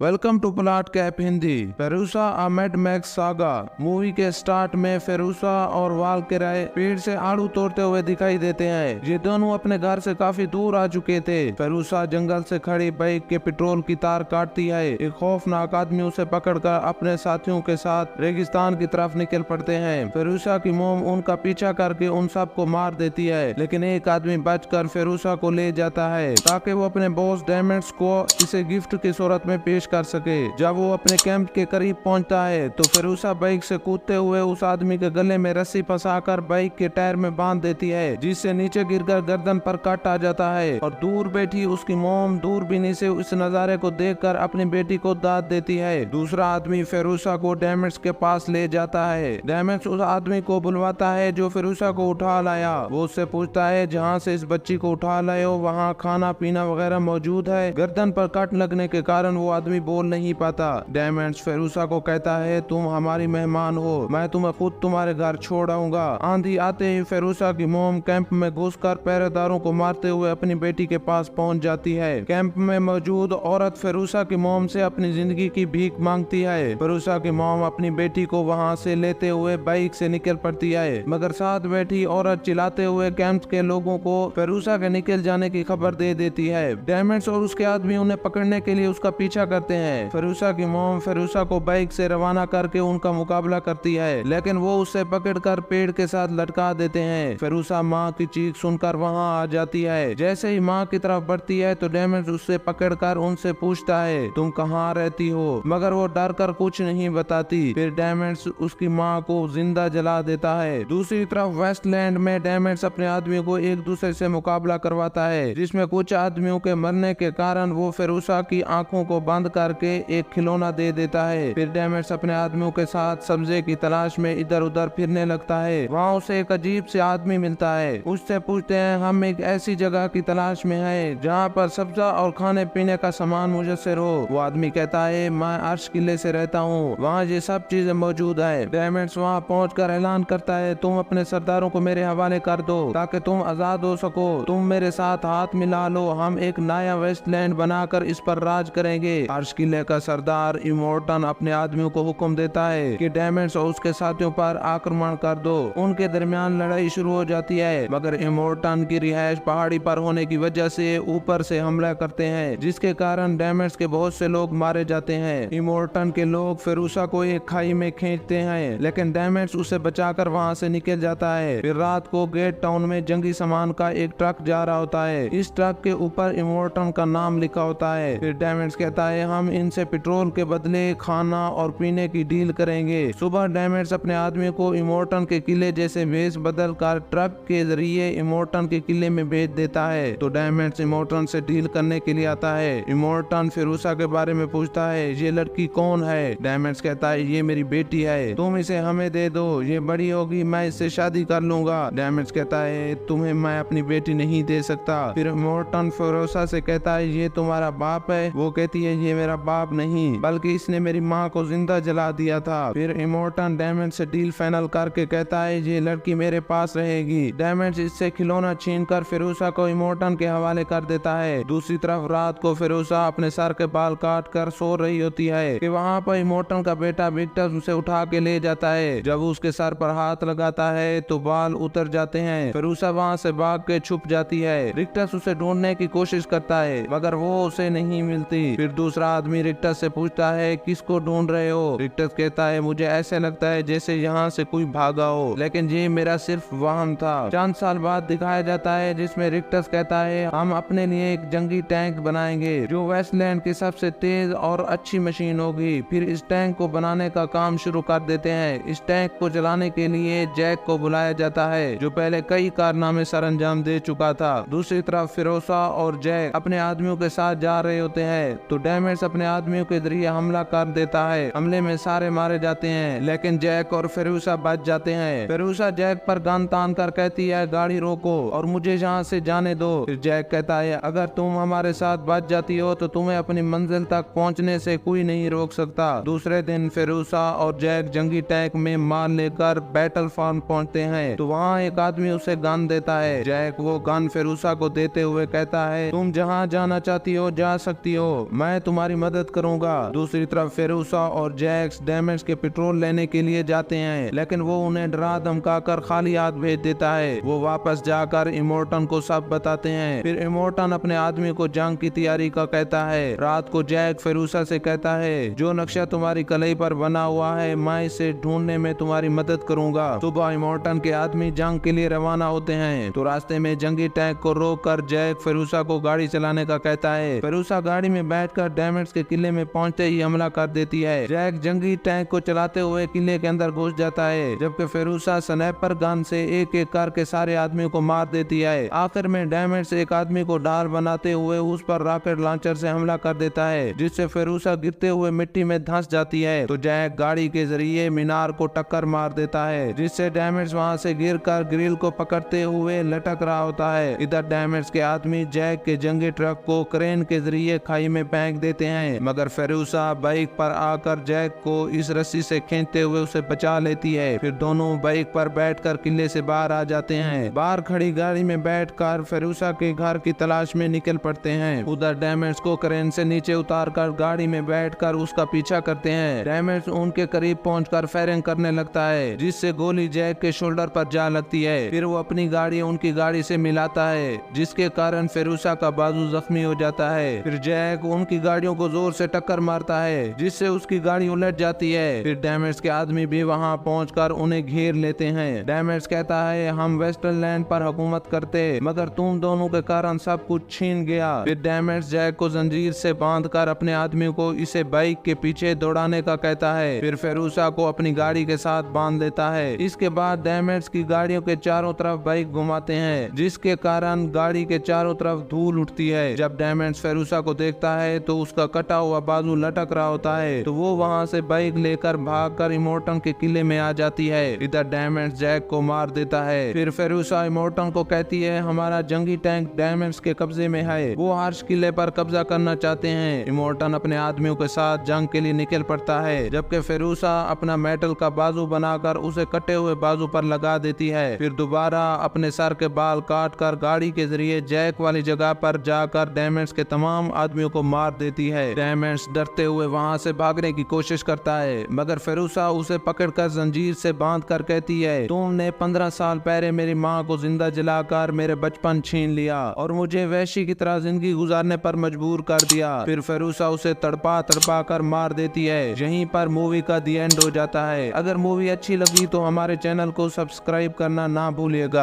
Welcome to plot cap Hindi. Furiosa a mad max saga movie के start में Furiosa और वाल किराए पेड़ से आड़ू तोड़ते हुए दिखाई देते हैं। ये दोनों अपने घर से काफी दूर आ चुके थे। फेरुसा जंगल से खड़ी बाइक के पेट्रोल की तार काटती है। एक खौफनाक आदमी उसे पकड़कर अपने साथियों के साथ रेगिस्तान की तरफ निकल पड़ते हैं। फेरुसा की मोम उनका पीछा करके उन सबको मार देती है, लेकिन एक आदमी बचकर फेरुसा को ले जाता है ताकि वो अपने बॉस डायमंड्स को इसे गिफ्ट की सूरत में पेश कर सके। जब वो अपने कैंप के करीब पहुंचता है तो फेरुसा बाइक से कूदते हुए उस आदमी के गले में रस्सी फंसाकर बाइक के टायर में बांध देती है, जिससे नीचे गिरकर गर्दन पर कट आ जाता है। और दूर बैठी उसकी मोम दूरबीनी से इस नजारे को देखकर अपनी बेटी को दाद देती है। दूसरा आदमी फेरुसा को डायमंड्स के पास ले जाता है। डायमंड्स उस आदमी को बुलवाता है जो फेरुसा को उठा लाया। वो उससे पूछता है जहाँ से इस बच्ची को उठा लाए हो वहाँ खाना पीना वगैरह मौजूद है। गर्दन पर कट लगने के कारण वो आदमी बोल नहीं पाता। डायमंड्स फेरुसा को कहता है तुम हमारी मेहमान हो, मैं तुम्हें खुद तुम्हारे घर छोड़ आऊंगा। आंधी आते ही फेरुसा की मोम कैंप में घुसकर पहरेदारों को मारते हुए अपनी बेटी के पास पहुंच जाती है। कैंप में मौजूद औरत फेरुसा की मोम से अपनी जिंदगी की भीख मांगती है। फेरुसा की मोम अपनी बेटी को वहां से लेते हुए बाइक से निकल पड़ती है, मगर साथ बैठी औरत चिल्लाते हुए कैंप के लोगों को फेरुसा के निकल जाने की खबर दे देती है। डायमंड्स और उसके आदमी उन्हें पकड़ने के लिए उसका पीछा करते हैं। फेरुसा की मोम फेरुसा को बाइक से रवाना करके उनका मुकाबला करती है, लेकिन वो उसे पकड़कर पेड़ के साथ लटका देते हैं। फेरुसा माँ की चीख सुनकर वहाँ आ जाती है। जैसे ही माँ की तरफ बढ़ती है तो डायमंड्स उससे पकड़कर उनसे पूछता है तुम कहाँ रहती हो, मगर वो डर कर कुछ नहीं बताती। फिर डायमंड्स उसकी माँ को जिंदा जला देता है। दूसरी तरफ वेस्टलैंड में डायमंड्स अपने आदमियों को एक दूसरे से मुकाबला करवाता है, जिसमें कुछ आदमियों के मरने के कारण वो फेरुसा की आंखों को बंद करके एक खिलौना दे देता है। फिर डायमंड्स अपने आदमियों के साथ सब्जे की तलाश में इधर उधर फिरने लगता है। वहाँ उसे एक अजीब से आदमी मिलता है। उससे पूछते हैं हम एक ऐसी जगह की तलाश में है जहाँ पर सब्जा और खाने पीने का सामान मुयस्सर हो। वो आदमी कहता है मैं अर्श किले से रहता हूँ, वहाँ ये सब चीजें मौजूद है। डायमंड्स वहाँ पहुँचकर ऐलान करता है तुम अपने सरदारों को मेरे हवाले कर दो ताकि तुम आजाद हो सको। तुम मेरे साथ हाथ मिला लो, हम एक नया वेस्टलैंड बनाकर इस पर राज करेंगे। अर्श किले का सरदार इमोर्टन अपने आदमियों को हुक्म देता है कि डायमंड्स और उसके साथियों पर आक्रमण कर दो। उनके दरमियान लड़ाई शुरू हो जाती है, मगर इमोर्टन की रिहाइश पहाड़ी पर होने की वजह से ऊपर से हमला करते हैं, जिसके कारण डायमंड्स के बहुत से लोग मारे जाते हैं। इमोर्टन के लोग फेरुसा को एक खाई में खींचते हैं, लेकिन डायमंड्स उसे बचाकर वहां से निकल जाता है। फिर रात को गेट टाउन में जंगी सामान का एक ट्रक जा रहा होता है। इस ट्रक के ऊपर इमोर्टन का नाम लिखा होता है। फिर डायमंड्स कहता है हम इनसे पेट्रोल के बदले खाना और पीने की डील करेंगे। सुबह डायमंड्स अपने आदमियों को इमोर्टन के किले जैसे वेश बदल कर ट्रक के जरिए इमोर्टन के किले में भेज देता है। तो डायमंड्स इमोर्टन से डील करने के लिए आता है। इमोर्टन फेरुसा के बारे में पूछता है ये लड़की कौन है। डायमंड्स कहता है ये मेरी बेटी है, तुम इसे हमें दे दो, ये बड़ी होगी मैं इससे शादी कर लूंगा। डायमंड्स कहता है तुम्हें मैं अपनी बेटी नहीं दे सकता। फिर इमोर्टन फेरुसा से कहता है ये तुम्हारा बाप है। वो कहती है ये मेरा बाप नहीं, बल्कि इसने मेरी माँ को जिंदा जला दिया था। फिर इमोर्टन डायमंड से डील फाइनल करके कहता है ये लड़की मेरे पास रहेगी। डायमंड इससे खिलौना छीनकर फेरुसा को इमोर्टन के हवाले कर देता है। दूसरी तरफ रात को फेरुसा अपने सर के बाल काट कर सो रही होती है कि वहाँ पर इमोर्टन का बेटा विक्टस उसे उठा के ले जाता है। जब उसके सर पर हाथ लगाता है तो बाल उतर जाते हैं। फेरुसा वहाँ से भाग के छुप जाती है। विक्टस उसे ढूंढने की कोशिश करता है, मगर वो उसे नहीं मिलती। फिर दूसरा आदमी रिक्टस से पूछता है किसको ढूंढ रहे हो। रिक्टस कहता है मुझे ऐसे लगता है जैसे यहाँ से कोई भागा हो, लेकिन ये मेरा सिर्फ वहम था। चंद साल बाद दिखाया जाता है जिसमें रिक्टस कहता है हम अपने लिए एक जंगी टैंक बनाएंगे जो वेस्टलैंड की सबसे तेज और अच्छी मशीन होगी। फिर इस टैंक को बनाने का काम शुरू कर देते हैं। इस टैंक को चलाने के लिए जैक को बुलाया जाता है जो पहले कई कारनामे सर अंजाम दे चुका था। दूसरी तरफ फेरुसा और जैक अपने आदमियों के साथ जा रहे होते हैं तो डायमंड्स अपने आदमियों के जरिए हमला कर देता है। हमले में सारे मारे जाते हैं, लेकिन जैक और फेरुसा बच जाते हैं। फेरुसा जैक पर गन तान कर कहती है गाड़ी रोको और मुझे यहाँ से जाने दो। फिर जैक कहता है अगर तुम हमारे साथ बच जाती हो तो तुम्हें अपनी मंजिल तक पहुँचने से कोई नहीं रोक सकता। दूसरे दिन फेरुसा और जैक जंगी टैंक में माल लेकर बैटल फार्म पहुँचते हैं तो वहाँ एक आदमी उसे गन देता है। जैक वो गन फेरुसा को देते हुए कहता है तुम जहाँ जाना चाहती हो जा सकती हो, मैं तुम्हारी तुम्हारी मदद करूंगा। दूसरी तरफ फेरुसा और जैक्स डैमेज के पेट्रोल लेने के लिए जाते हैं, लेकिन वो उन्हें डरा धमकाकर खाली हाथ भेज देता है। वो वापस जाकर इमोर्टन को सब बताते हैं। फिर इमोर्टन अपने आदमी को जंग की तैयारी का कहता है। रात को जैक फेरुसा से कहता है, जो नक्शा तुम्हारी कलाई पर बना हुआ है मैं इसे ढूंढने में तुम्हारी मदद करूंगा। सुबह इमोर्टन के आदमी जंग के लिए रवाना होते हैं, तो रास्ते में जंगी टैंक को रोककर जैक फेरुसा को गाड़ी चलाने का कहता है। फेरुसा गाड़ी में बैठकर डैमेज के किले में पहुंचते ही हमला कर देती है। जैक जंगी टैंक को चलाते हुए किले के अंदर घुस जाता है, जबकि फेरुसा स्नाइपर गन से एक एक करके सारे आदमियों को मार देती है। आखिर में डैमेज एक आदमी को ढाल बनाते हुए उस पर रॉकेट लॉन्चर से हमला कर देता है, जिससे फेरुसा गिरते हुए मिट्टी में धंस जाती है। तो जैक गाड़ी के जरिए मीनार को टक्कर मार देता है, जिससे डैमेज वहां से गिरकर ग्रिल को पकड़ते हुए लटक रहा होता है। इधर डैमेज के आदमी जैक के जंगी ट्रक को क्रेन के जरिए खाई में फेंक देते हैं, मगर फेरुसा बाइक पर आकर जैक को इस रस्सी से खींचते हुए उसे बचा लेती है। फिर दोनों बाइक पर बैठकर किले से बाहर आ जाते हैं। बाहर खड़ी गाड़ी में बैठकर फेरुसा के घर की तलाश में निकल पड़ते हैं। उधर डैमेज को क्रेन से नीचे उतारकर गाड़ी में बैठकर उसका पीछा करते हैं। डैमेज उनके करीब पहुंचकर फायरिंग करने लगता है, जिससे गोली जैक के शोल्डर पर जा लगती है। फिर वो अपनी गाड़ी उनकी गाड़ी से मिलाता है, जिसके कारण फेरुसा का बाजू जख्मी हो जाता है। फिर जैक उनकी गाड़ियों को जोर से टक्कर मारता है, जिससे उसकी गाड़ी उलट जाती है। फिर डैमेज के आदमी भी वहां पहुंचकर उन्हें घेर लेते हैं। डैमेज कहता है, हम वेस्टरलैंड पर हुकूमत करते, मगर तुम दोनों के कारण सब कुछ छीन गया। फिर डैमेज जैक को जंजीर से बांधकर अपने आदमी को इसे बाइक के पीछे दौड़ाने का कहता है। फिर फेरुसा को अपनी गाड़ी के साथ बांध देता है। इसके बाद डैमेज की गाड़ियों के चारों तरफ बाइक घुमाते हैं, जिसके कारण गाड़ी के चारों तरफ धूल उठती है। जब डैमेज फेरुसा को देखता है तो उसका कटा हुआ बाजू लटक रहा होता है, तो वो वहां से बाइक लेकर भागकर इमोर्टन के किले में आ जाती है। इधर डैमेज जैक को मार देता है। फिर फेरुसा इमोर्टन को कहती है, हमारा जंगी टैंक डैमेज के कब्जे में है, वो हर्ष किले पर कब्जा करना चाहते हैं। इमोर्टन अपने आदमियों के साथ जंग के लिए निकल पड़ता है, जबकि फेरुसा अपना मेटल का बाजू बनाकर उसे कटे हुए बाजू पर लगा देती है। फिर दोबारा अपने सर के बाल काट कर गाड़ी के जरिए जैक वाली जगह पर जाकर डैमेज के तमाम आदमियों को मार देती है। डैमेज डरते हुए वहां से भागने की कोशिश करता है, मगर फेरुसा उसे पकड़कर जंजीर से बांध कर कहती है, तुमने 15 साल पहले मेरी माँ को जिंदा जलाकर मेरे बचपन छीन लिया और मुझे वैशी की तरह जिंदगी गुजारने पर मजबूर कर दिया। फिर फेरुसा उसे तड़पा तड़पा कर मार देती है। यहीं पर मूवी का दी एंड हो जाता है। अगर मूवी अच्छी लगी तो हमारे चैनल को सब्सक्राइब करना ना भूलिएगा।